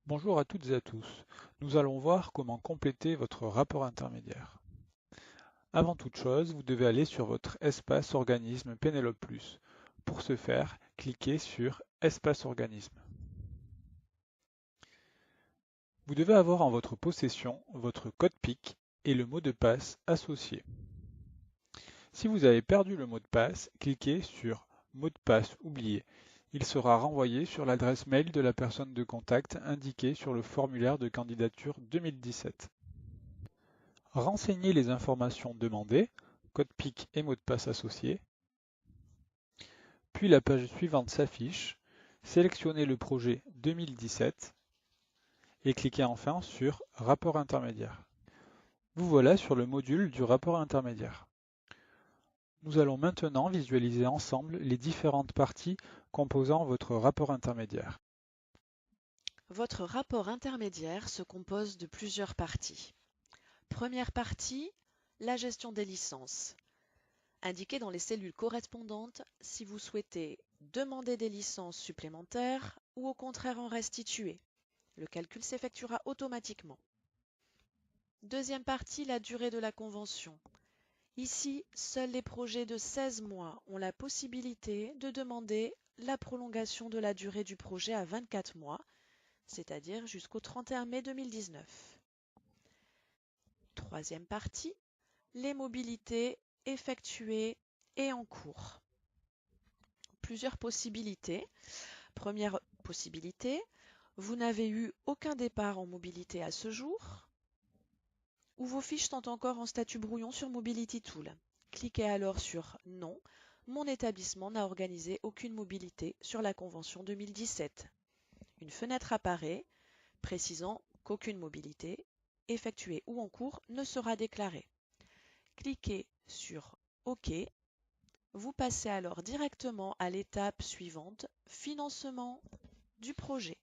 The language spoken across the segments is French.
Bonjour à toutes et à tous. Nous allons voir comment compléter votre rapport intermédiaire. Avant toute chose, vous devez aller sur votre espace organisme Pénélope+. Pour ce faire, cliquez sur Espace organisme. Vous devez avoir en votre possession votre code PIC et le mot de passe associé. Si vous avez perdu le mot de passe, cliquez sur Mot de passe oublié. Il sera renvoyé sur l'adresse mail de la personne de contact indiquée sur le formulaire de candidature 2017. Renseignez les informations demandées, code PIC et mot de passe associé. Puis la page suivante s'affiche. Sélectionnez le projet 2017 et cliquez enfin sur Rapport intermédiaire. Vous voilà sur le module du rapport intermédiaire. Nous allons maintenant visualiser ensemble les différentes parties composant votre rapport intermédiaire. Votre rapport intermédiaire se compose de plusieurs parties. Première partie, la gestion des licences. Indiquez dans les cellules correspondantes si vous souhaitez demander des licences supplémentaires ou au contraire en restituer. Le calcul s'effectuera automatiquement. Deuxième partie, la durée de la convention. Ici, seuls les projets de 16 mois ont la possibilité de demander la prolongation de la durée du projet à 24 mois, c'est-à-dire jusqu'au 31 mai 2019. Troisième partie, les mobilités effectuées et en cours. Plusieurs possibilités. Première possibilité, vous n'avez eu aucun départ en mobilité à ce jour, ou vos fiches sont encore en statut brouillon sur Mobility Tool. Cliquez alors sur Non, mon établissement n'a organisé aucune mobilité sur la convention 2017. Une fenêtre apparaît précisant qu'aucune mobilité, effectuée ou en cours, ne sera déclarée. Cliquez sur OK. Vous passez alors directement à l'étape suivante, financement du projet.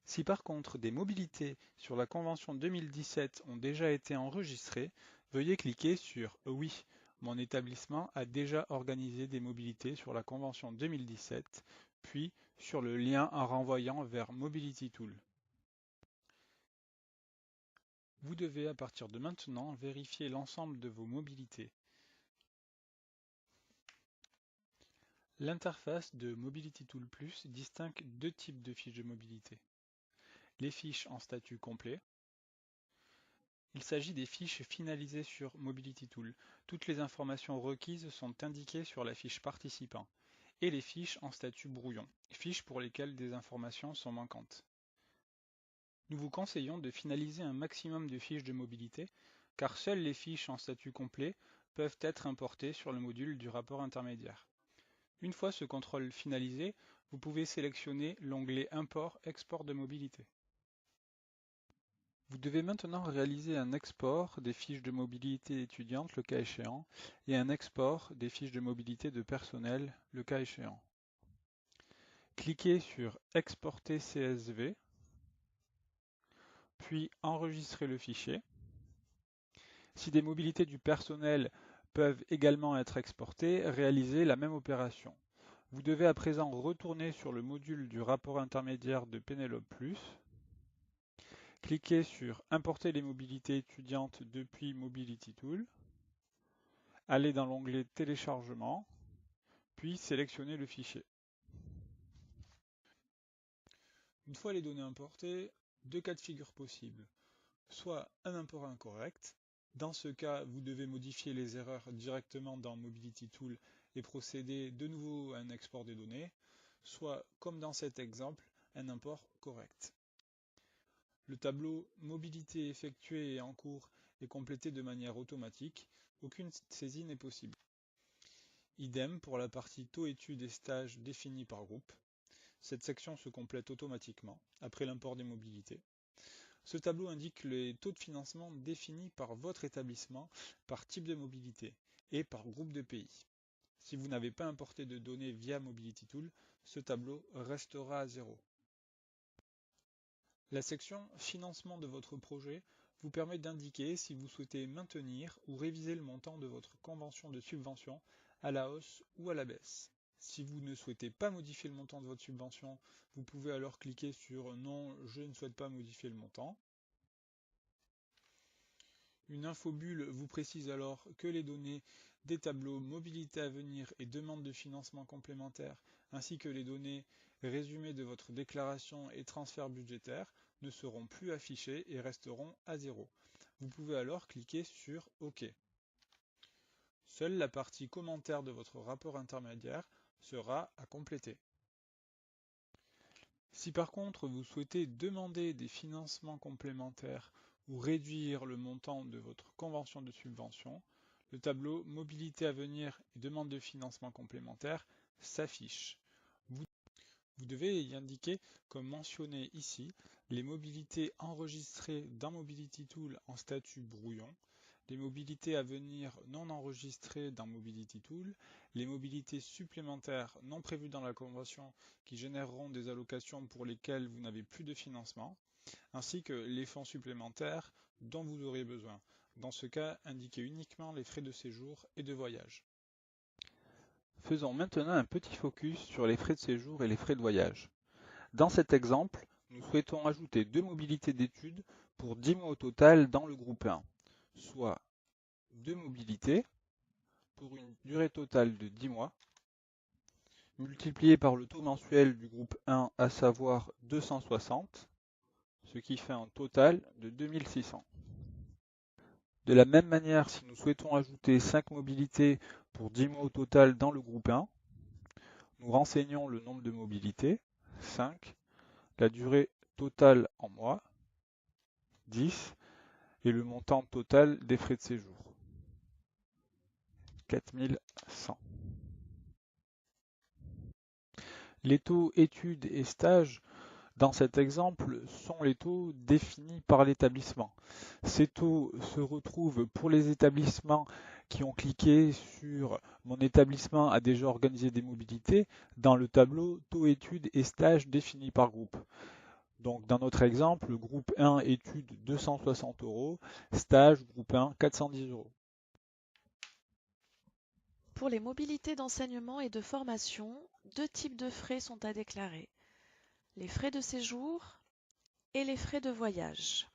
Si par contre des mobilités sur la convention 2017 ont déjà été enregistrées, veuillez cliquer sur Oui, mon établissement a déjà organisé des mobilités sur la convention 2017, puis sur le lien en renvoyant vers Mobility Tool. Vous devez à partir de maintenant vérifier l'ensemble de vos mobilités. L'interface de Mobility Tool Plus distingue deux types de fiches de mobilité. Les fiches en statut complet. Il s'agit des fiches finalisées sur Mobility Tool. Toutes les informations requises sont indiquées sur la fiche participant. Et les fiches en statut brouillon, fiches pour lesquelles des informations sont manquantes. Nous vous conseillons de finaliser un maximum de fiches de mobilité, car seules les fiches en statut complet peuvent être importées sur le module du rapport intermédiaire. Une fois ce contrôle finalisé, vous pouvez sélectionner l'onglet Import-Export de mobilité. Vous devez maintenant réaliser un export des fiches de mobilité étudiante le cas échéant et un export des fiches de mobilité de personnel le cas échéant. Cliquez sur Exporter CSV, puis enregistrer le fichier. Si des mobilités du personnel peuvent également être exportées, réalisez la même opération. Vous devez à présent retourner sur le module du rapport intermédiaire de Pénélope+. Cliquez sur Importer les mobilités étudiantes depuis Mobility Tool. Allez dans l'onglet Téléchargement, puis sélectionnez le fichier. Une fois les données importées, deux cas de figure possibles. Soit un import incorrect. Dans ce cas, vous devez modifier les erreurs directement dans Mobility Tool et procéder de nouveau à un export des données, soit, comme dans cet exemple, un import correct. Le tableau Mobilité effectuée et en cours est complété de manière automatique, aucune saisie n'est possible. Idem pour la partie taux études et stages définis par groupe. Cette section se complète automatiquement après l'import des mobilités. Ce tableau indique les taux de financement définis par votre établissement par type de mobilité et par groupe de pays. Si vous n'avez pas importé de données via Mobility Tool, ce tableau restera à 0. La section Financement de votre projet vous permet d'indiquer si vous souhaitez maintenir ou réviser le montant de votre convention de subvention à la hausse ou à la baisse. Si vous ne souhaitez pas modifier le montant de votre subvention, vous pouvez alors cliquer sur non, je ne souhaite pas modifier le montant. Une infobulle vous précise alors que les données des tableaux mobilité à venir et demande de financement complémentaire, ainsi que les données résumées de votre déclaration et transfert budgétaire ne seront plus affichées et resteront à zéro. Vous pouvez alors cliquer sur OK. Seule la partie commentaire de votre rapport intermédiaire sera à compléter. Si par contre vous souhaitez demander des financements complémentaires ou réduire le montant de votre convention de subvention, le tableau Mobilité à venir et demande de financement complémentaire s'affiche. Vous devez y indiquer, comme mentionné ici, les mobilités enregistrées dans Mobility Tool en statut brouillon, les mobilités à venir non enregistrées dans Mobility Tool, les mobilités supplémentaires non prévues dans la convention qui généreront des allocations pour lesquelles vous n'avez plus de financement, ainsi que les fonds supplémentaires dont vous aurez besoin. Dans ce cas, indiquez uniquement les frais de séjour et de voyage. Faisons maintenant un petit focus sur les frais de séjour et les frais de voyage. Dans cet exemple, nous souhaitons ajouter 2 mobilités d'études pour 10 mois au total dans le groupe 1, soit 2 mobilités pour une durée totale de 10 mois, multiplié par le taux mensuel du groupe 1, à savoir 260, ce qui fait un total de 2600. De la même manière, si nous souhaitons ajouter 5 mobilités pour 10 mois au total dans le groupe 1, nous renseignons le nombre de mobilités, 5, la durée totale en mois, 10, et le montant total des frais de séjour, 4100. Les taux études et stages dans cet exemple sont les taux définis par l'établissement. Ces taux se retrouvent pour les établissements qui ont cliqué sur « Mon établissement a déjà organisé des mobilités » dans le tableau « Taux études et stages définis par groupe ». Donc dans notre exemple, groupe 1 études 260 €, stage groupe 1 410 €. Pour les mobilités d'enseignement et de formation, 2 types de frais sont à déclarer: les frais de séjour et les frais de voyage.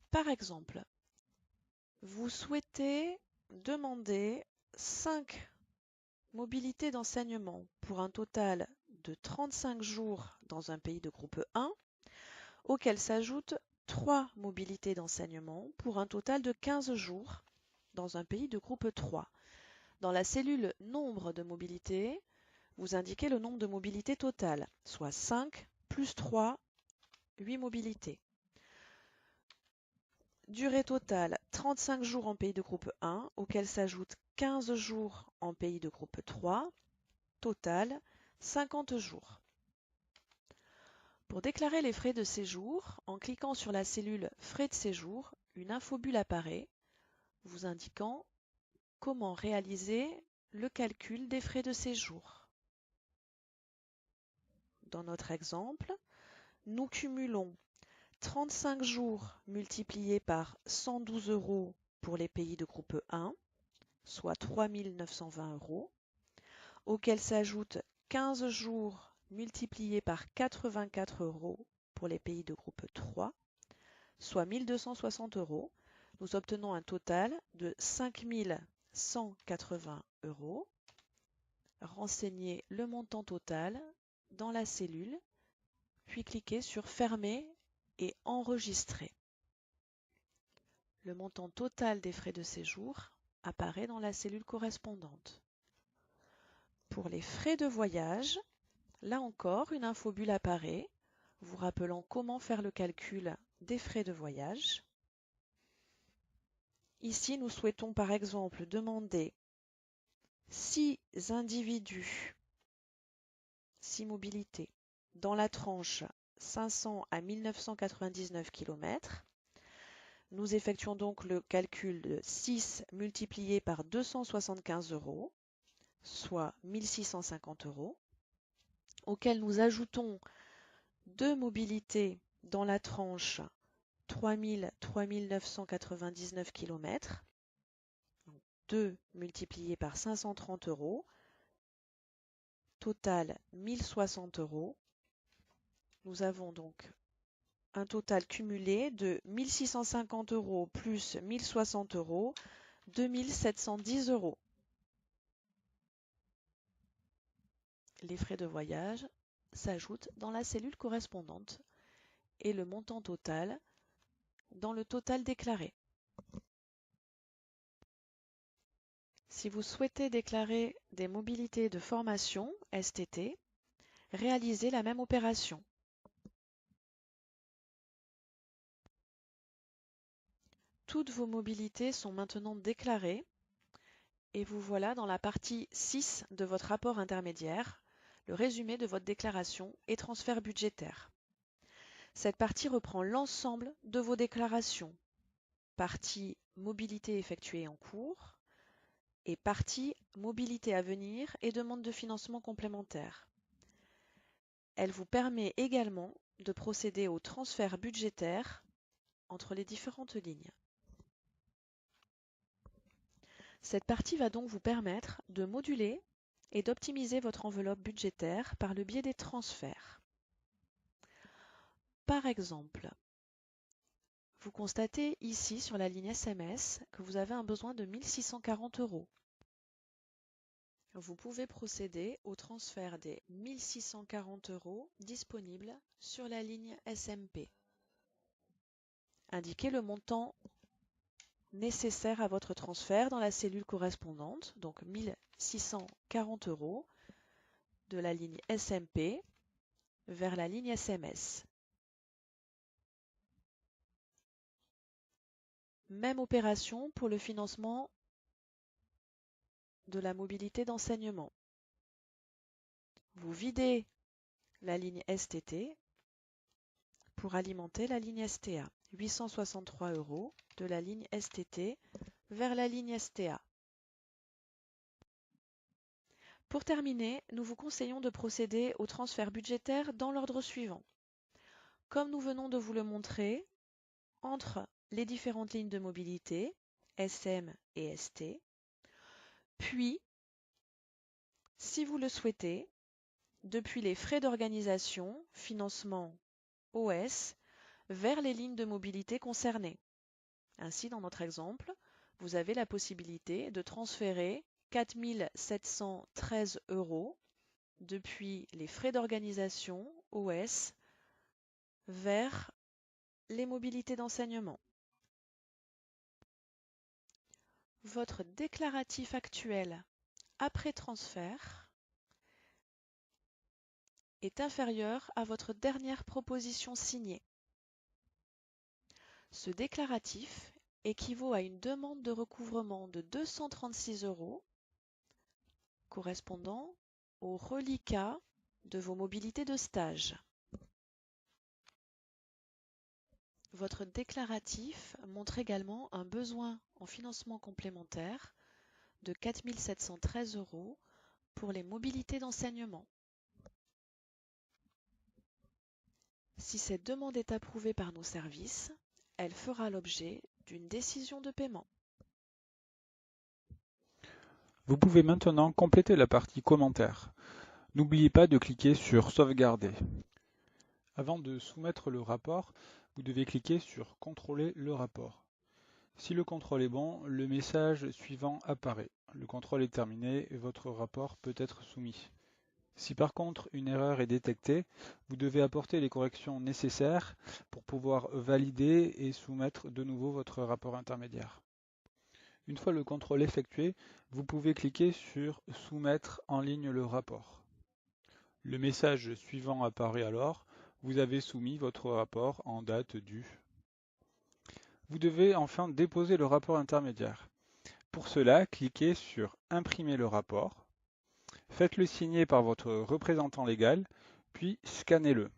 Par exemple, vous souhaitez demander 5 mobilités d'enseignement pour un total de 35 jours dans un pays de groupe 1, auquel s'ajoutent 3 mobilités d'enseignement pour un total de 15 jours dans un pays de groupe 3. Dans la cellule nombre de mobilités, vous indiquez le nombre de mobilités totales, soit 5 plus 3, 8 mobilités. Durée totale, 35 jours en pays de groupe 1, auquel s'ajoutent 15 jours en pays de groupe 3. Total, 50 jours. Pour déclarer les frais de séjour, en cliquant sur la cellule Frais de séjour, une infobulle apparaît, vous indiquant comment réaliser le calcul des frais de séjour. Dans notre exemple, nous cumulons 35 jours multipliés par 112 € pour les pays de groupe 1, soit 3 920 €, auxquels s'ajoutent 15 jours multipliés par 84 € pour les pays de groupe 3, soit 1260 €. Nous obtenons un total de 5 180 €. Renseignez le montant total dans la cellule, puis cliquez sur Fermer et Enregistrer. Le montant total des frais de séjour apparaît dans la cellule correspondante. Pour les frais de voyage, là encore, une infobulle apparaît, vous rappelant comment faire le calcul des frais de voyage. Ici, nous souhaitons par exemple demander 6 individus, 6 mobilités, dans la tranche 500 à 1999 km. Nous effectuons donc le calcul de 6 multiplié par 275 €, soit 1650 €, auquel nous ajoutons 2 mobilités dans la tranche 3999 km, 2 multiplié par 530 €, total 1060 €. Nous avons donc un total cumulé de 1650 € plus 1060 €, 2710 €. Les frais de voyage s'ajoutent dans la cellule correspondante et le montant total dans le total déclaré. Si vous souhaitez déclarer des mobilités de formation STT, réalisez la même opération. Toutes vos mobilités sont maintenant déclarées et vous voilà dans la partie 6 de votre rapport intermédiaire, le résumé de votre déclaration et transfert budgétaire. Cette partie reprend l'ensemble de vos déclarations, partie mobilité effectuée en cours et partie mobilité à venir et demande de financement complémentaire. Elle vous permet également de procéder au transfert budgétaire entre les différentes lignes. Cette partie va donc vous permettre de moduler et d'optimiser votre enveloppe budgétaire par le biais des transferts. Par exemple, vous constatez ici sur la ligne SMS que vous avez un besoin de 1640 €. Vous pouvez procéder au transfert des 1640 € disponibles sur la ligne SMP. Indiquez le montant nécessaire à votre transfert dans la cellule correspondante, donc 1640 € de la ligne SMP vers la ligne SMS. Même opération pour le financement de la mobilité d'enseignement. Vous videz la ligne STT pour alimenter la ligne STA. 863 € de la ligne STT vers la ligne STA. Pour terminer, nous vous conseillons de procéder au transfert budgétaire dans l'ordre suivant. Comme nous venons de vous le montrer, entre les différentes lignes de mobilité, SM et ST, puis, si vous le souhaitez, depuis les frais d'organisation, financement OS, vers les lignes de mobilité concernées. Ainsi, dans notre exemple, vous avez la possibilité de transférer 4 713 € depuis les frais d'organisation OS vers les mobilités d'enseignement. Votre déclaratif actuel après transfert est inférieur à votre dernière proposition signée. Ce déclaratif équivaut à une demande de recouvrement de 236 € correspondant au reliquat de vos mobilités de stage. Votre déclaratif montre également un besoin en financement complémentaire de 4 713 € pour les mobilités d'enseignement. Si cette demande est approuvée par nos services, elle fera l'objet d'une décision de paiement. Vous pouvez maintenant compléter la partie commentaires. N'oubliez pas de cliquer sur Sauvegarder. Avant de soumettre le rapport, vous devez cliquer sur Contrôler le rapport. Si le contrôle est bon, le message suivant apparaît. Le contrôle est terminé et votre rapport peut être soumis. Si par contre une erreur est détectée, vous devez apporter les corrections nécessaires pour pouvoir valider et soumettre de nouveau votre rapport intermédiaire. Une fois le contrôle effectué, vous pouvez cliquer sur « Soumettre en ligne le rapport ». Le message suivant apparaît alors « Vous avez soumis votre rapport en date du ». Vous devez enfin déposer le rapport intermédiaire. Pour cela, cliquez sur « Imprimer le rapport ». Faites-le signer par votre représentant légal, puis scannez-le.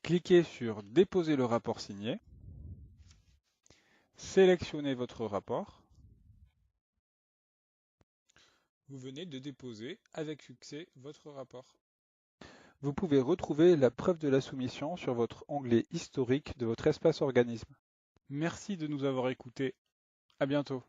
Cliquez sur « Déposer le rapport signé ». Sélectionnez votre rapport. Vous venez de déposer avec succès votre rapport. Vous pouvez retrouver la preuve de la soumission sur votre onglet historique de votre espace organisme. Merci de nous avoir écoutés. À bientôt.